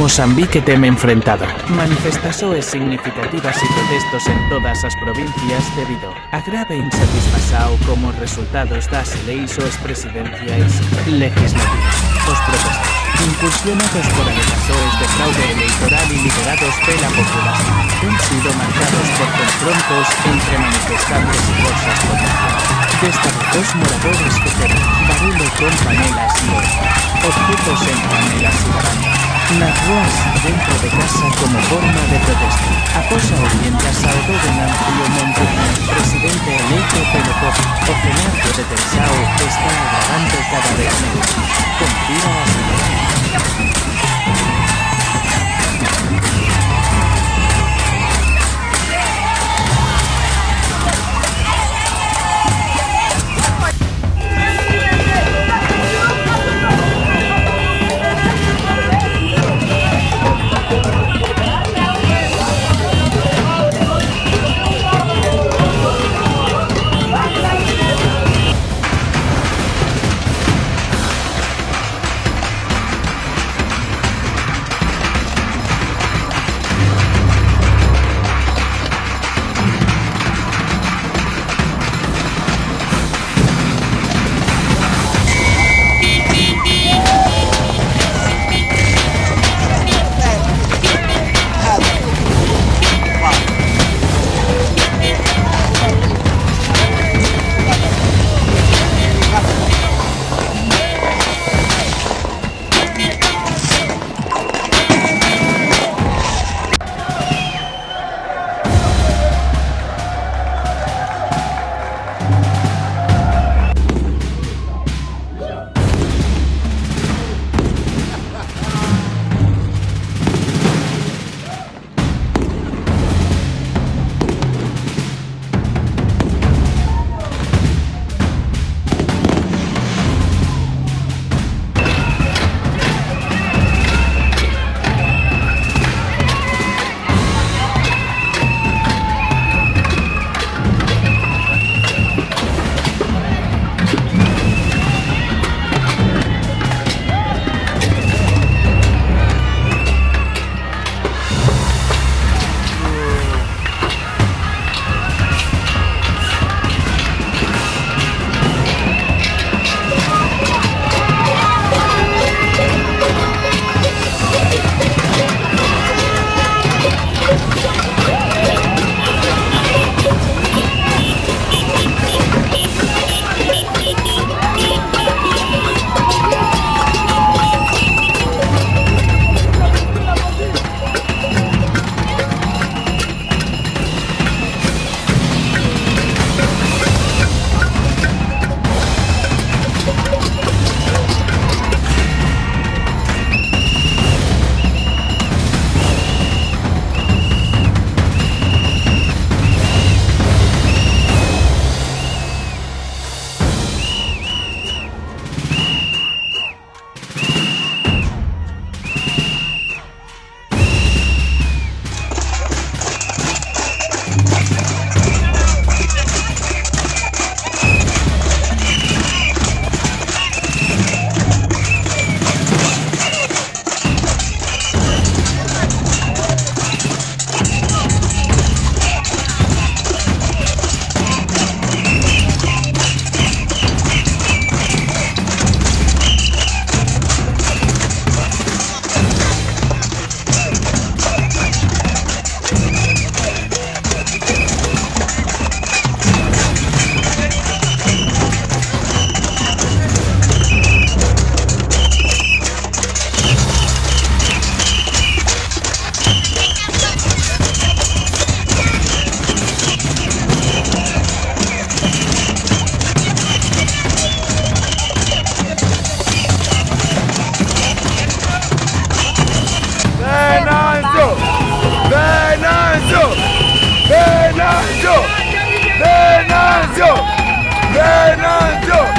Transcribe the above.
Moçambique teme enfrentado. Manifestações significativas e protestos en todas as provincias debido a grave insatisfação como resultados das leis ou presidenciais legislativas. Os protestos, incursionados por alegações de fraude eleitoral e liderados pela população, han sido marcados por confrontos entre manifestantes e forças policiais. Desta vez, os moradores fizeram barulho com panelas e objetos en panelas e barandas nas ruas dentro de casa como forma de protesto. Após a orientação do venancio presidente eleito pelo povo, o cenário de tensão está agravando cada vez menos. Confira a situação. Venancio!